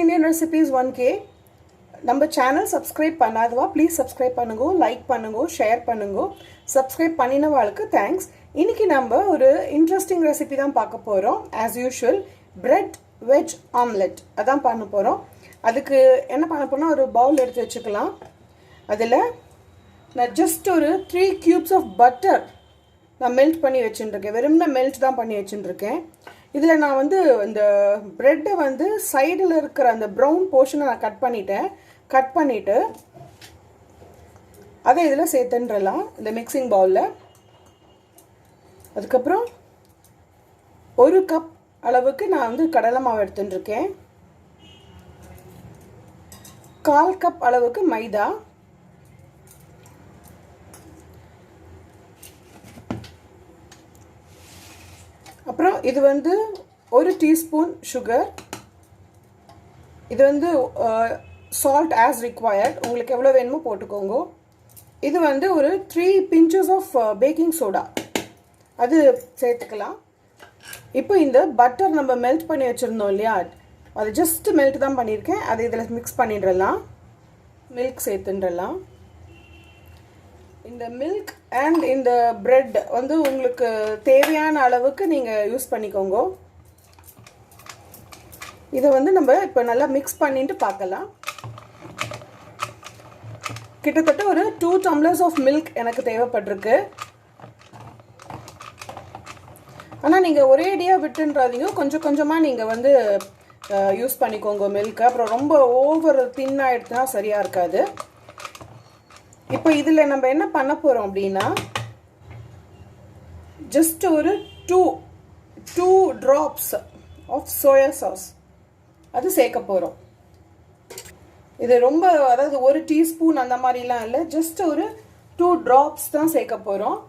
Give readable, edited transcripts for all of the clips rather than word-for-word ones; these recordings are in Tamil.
Indian recipes 1K. நம்ம சேனல் சப்ஸ்கிரைப் பண்ணாதவா ப்ளீஸ் சப்ஸ்கிரைப் பண்ணுங்க, லைக் பண்ணுங்க, ஷேர் பண்ணுங்க. சப்ஸ்கிரைப் பண்ணினவாளுக்கு தேங்க்ஸ். இன்னைக்கு நம்ம ஒரு இன்ட்ரெஸ்டிங் ரெசிபி தான் பார்க்க போறோம். As usual bread veg omelette அதான் பண்ண போறோம். அதுக்கு என்ன பண்ண போறோம்னா ஒரு பவுல் எடுத்து வச்சுக்கலாம். அதில் நான் ஜஸ்ட் ஒரு 3 cubes ஆஃப் பட்டர் நான் மெல்ட் பண்ணி வச்சுருக்கேன். வெறும்னா மெல்ட் தான் பண்ணி வச்சுருக்கேன். இதில் நான் வந்து இந்த ப்ரெட்டை வந்து சைடில் இருக்கிற அந்த ப்ரௌன் போர்ஷனை நான் கட் பண்ணிவிட்டு அதை இதில் சேர்த்துன்றலாம் இந்த மிக்சிங் பவுலில். அதுக்கப்புறம் 1 கப் அளவுக்கு நான் வந்து கடலை மாவு எடுத்துட்டுருக்கேன். 1/4 கப் அளவுக்கு மைதா, அப்புறம் இது வந்து 1 டீஸ்பூன் சுகர், இது வந்து சால்ட் ஆஸ் ரிக்வயர்ட், உங்களுக்கு எவ்வளோ வேணுமோ போட்டுக்கோங்க. இது வந்து ஒரு 3 pinches ஆஃப் பேக்கிங் சோடா அது சேர்த்துக்கலாம். இப்போ இந்த பட்டர் நம்ம மெல்ட் பண்ணி வச்சுருந்தோம் இல்லையா, அது ஜஸ்ட் மெல்ட் தான் பண்ணியிருக்கேன். அதை இதில் மிக்ஸ் பண்ணிடலாம். மில்க் சேர்த்துடலாம். இந்த மில்க் அண்ட் இந்த பிரெட் வந்து உங்களுக்கு தேவையான அளவுக்கு நீங்கள் யூஸ் பண்ணிக்கோங்க. இதை வந்து நம்ம இப்போ நல்லா மிக்ஸ் பண்ணிட்டு பார்க்கலாம். கிட்டத்தட்ட ஒரு 2 டம்ளர்ஸ் ஆஃப் மில்க் எனக்கு தேவைப்பட்டிருக்கு. ஆனால் நீங்கள் ஒரே அடியாக விட்டுன்றாதீங்க, கொஞ்சம் கொஞ்சமாக நீங்கள் வந்து யூஸ் பண்ணிக்கோங்க மில்க்கு. அப்புறம் ரொம்ப ஓவர் தின் ஆகிடுச்சுன்னா சரியாக இருக்காது. இப்போ இதில் நம்ம என்ன பண்ண போகிறோம் அப்படின்னா ஜஸ்ட் ஒரு 2 drops ஆஃப் சோயா சாஸ் அது சேர்க்க போகிறோம். இது ரொம்ப அதாவது 1 டீஸ்பூன் அந்த மாதிரிலாம் இல்லை, ஜஸ்ட் ஒரு 2 drops தான் சேர்க்க போகிறோம்.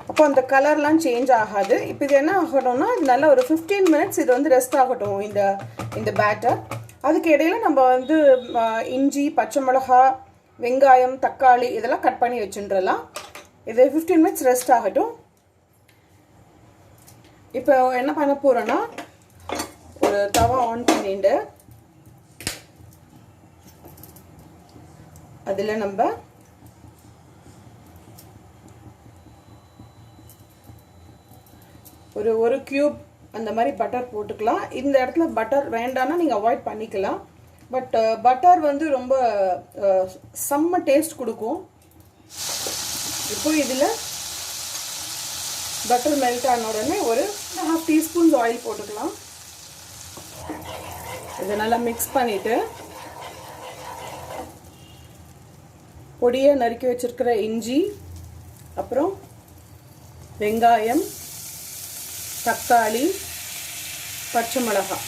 அப்போ அந்த கலர்லாம் சேஞ்ச் ஆகாது. இப்போ இது என்ன ஆகணும்னா இது நல்லா ஒரு 15 minutes இது வந்து ரெஸ்ட் ஆகட்டும் இந்த பேட்டர். அதுக்கு இடையில நம்ம வந்து இஞ்சி, பச்சை மிளகா, வெங்காயம், தக்காளி இதெல்லாம் கட் பண்ணி வச்சுட்டுலாம். இது 15 minutes ரெஸ்ட் ஆகட்டும். இப்போ என்ன பண்ண போகிறோன்னா ஒரு தவா ஆன் பண்ணிட்டு அதில் நம்ம ஒரு கியூப் அந்த மாதிரி பட்டர் போட்டுக்கலாம். இந்த இடத்துல பட்டர் வேண்டாம்னா நீங்கள் அவாய்ட் பண்ணிக்கலாம். பட் பட்டர் வந்து ரொம்ப செம்ம டேஸ்ட் கொடுக்கும். இப்போ இதில் பட்டர் மெல்ட் ஆன உடனே ஒரு 1/2 teaspoon ஆயில் போட்டுக்கலாம். இதை நல்லா மிக்ஸ் பண்ணிவிட்டு பொடியாக நறுக்கி வச்சிருக்கிற இஞ்சி, அப்புறம் வெங்காயம், தக்காளி, பச்சை மிளகாய்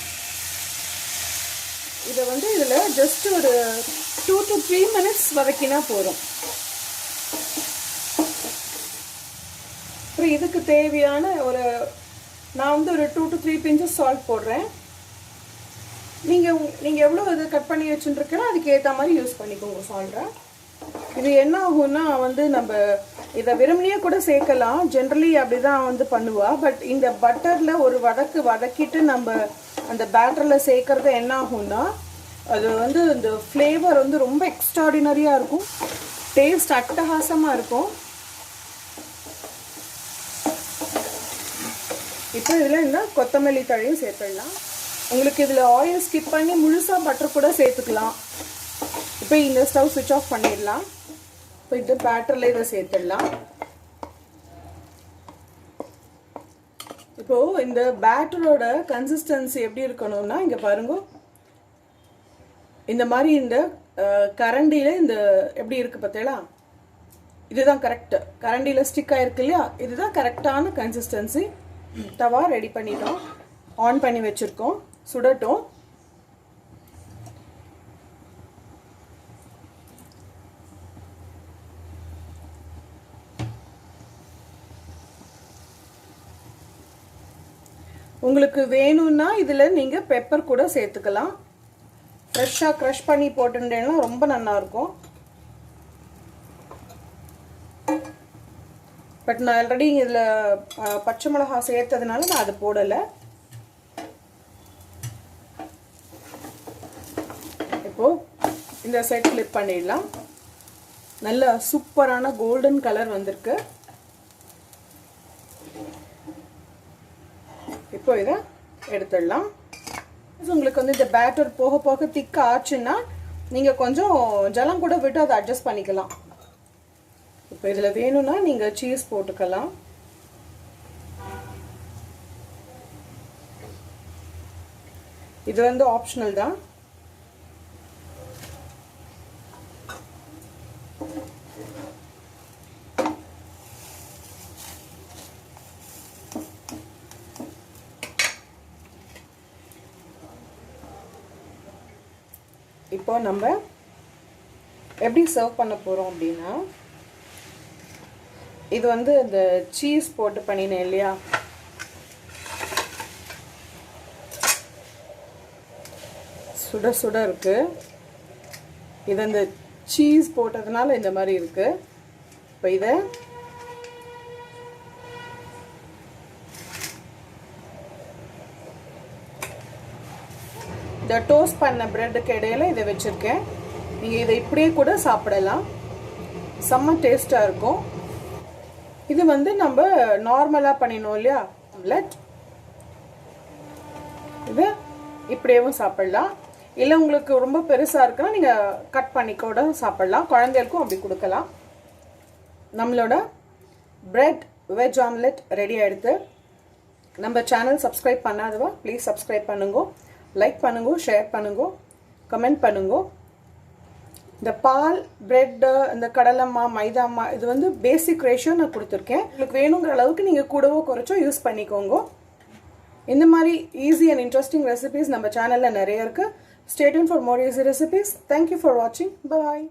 இதை வந்து இதில் ஜஸ்ட் ஒரு 2 to 3 minutes வதக்கினா போதும். அப்புறம் இதுக்கு தேவையான நான் வந்து ஒரு 2 to 3 pinches சால்ட் போடுறேன். நீங்கள் எவ்வளோ இது கட் பண்ணி வச்சுட்டுருக்கீங்களோ அதுக்கு ஏற்ற மாதிரி யூஸ் பண்ணிக்கோங்க சால்ட்டை. இது என்ன ஆகும்னா வந்து நம்ம இதை வெறுமனையே கூட சேர்க்கலாம், ஜென்ரலி அப்படி தான் வந்து பண்ணுவா. பட் இந்த பட்டரில் ஒரு வதக்கிட்டு நம்ம அந்த பேட்டரில் சேர்க்கறது என்ன ஆகும்னா அது வந்து இந்த ஃப்ளேவர் வந்து ரொம்ப எக்ஸ்ட்ராடினரியாக இருக்கும், டேஸ்ட் அட்டகாசமாக இருக்கும். இப்போ இதில் இந்த கொத்தமல்லி தழையும் சேர்த்துடலாம். உங்களுக்கு இதில் ஆயில் ஸ்கிப் பண்ணி முழுசாக பட்டர் கூட சேர்த்துக்கலாம். இப்போ இந்த ஸ்டவ் ஸ்விட்ச் ஆஃப் பண்ணிடலாம். இப்போ இந்த பேட்டரில் இதை சேர்த்துடலாம். இப்போது இந்த பேட்டரோட கன்சிஸ்டன்சி எப்படி இருக்கணும்னா இங்கே பாருங்க, இந்த மாதிரி இந்த கரண்டியில் இந்த எப்படி இருக்குது பார்த்தீங்களா, இதுதான் கரெக்ட். கரண்டியில் ஸ்டிக் ஆகிருக்கு இல்லையா, இதுதான் கரெக்டான கன்சிஸ்டன்சி. தவா ரெடி பண்ணிட்டோம், ஆன் பண்ணி வச்சுருக்கோம், சுடட்டும். உங்களுக்கு வேணும்னா இதில் நீங்கள் பெப்பர் கூட சேர்த்துக்கலாம். ஃப்ரெஷ்ஷாக க்ரஷ் பண்ணி போட்டுட்டேன்னா ரொம்ப நல்லாயிருக்கும். பட் நான் ஆல்ரெடி இதில் பச்சை மிளகாய் சேர்த்ததுனால நான் அது போடலை. இப்போது இந்த சைட் ஃப்ளிப் பண்ணிடலாம். நல்ல சூப்பரான கோல்டன் கலர் வந்திருக்கு. இப்போ இதை எடுத்துடலாம். உங்களுக்கு வந்து இந்த பேட்டர் போக போக திக்க ஆச்சுன்னா நீங்கள் கொஞ்சம் ஜலம் கூட விட்டு அதை அட்ஜஸ்ட் பண்ணிக்கலாம். இப்போ இதில் வேணும்னா நீங்கள் சீஸ் போட்டுக்கலாம். இது வந்து ஆப்ஷனல் தான். இப்போ நம்ம எப்படி சர்வ் பண்ண போகிறோம் அப்படின்னா, இது வந்து இந்த சீஸ் போட்டு பண்ணினேன் இல்லையா, சுட சுட இருக்கு. இது அந்த சீஸ் போட்டதுனால இந்த மாதிரி இருக்கு. இப்போ இதை இந்த டோஸ்ட் பண்ண பிரெட்டுக்கு இடையில இதை வச்சுருக்கேன். நீங்கள் இதை இப்படியே கூட சாப்பிடலாம், செம்ம டேஸ்ட்டாக இருக்கும். இது வந்து நம்ம நார்மலாக பண்ணினோம் இல்லையா ஆம்லெட், இது இப்படியேவும் சாப்பிடலாம். இல்லை உங்களுக்கு ரொம்ப பெருசாக இருக்குன்னா நீங்கள் கட் பண்ணி கூட சாப்பிடலாம். குழந்தைகளுக்கும் அப்படி கொடுக்கலாம். நம்மளோட பிரெட் வெஜ் ஆம்லெட் ரெடி ஆகிடுது. நம்ம சேனல் சப்ஸ்கிரைப் பண்ணாதவா ப்ளீஸ் சப்ஸ்கிரைப் பண்ணுங்க, லைக் பண்ணுங்க, ஷேர் பண்ணுங்க, கமெண்ட் பண்ணுங்க. இந்த பால், பிரெட்டு, இந்த கடலைமா, மைதாமா, இது வந்து பேசிக் ரேஷியோ நான் கொடுத்துருக்கேன். உங்களுக்கு வேணுங்கிற அளவுக்கு நீங்கள் கூடவோ குறைச்சோ யூஸ் பண்ணிக்கோங்க. இந்த மாதிரி ஈஸி அண்ட் இன்ட்ரெஸ்டிங் ரெசிபீஸ் நம்ம சேனலில் நிறைய இருக்குது. Stay tune for more easy recipes. Thank you for வாட்சிங். பாய்.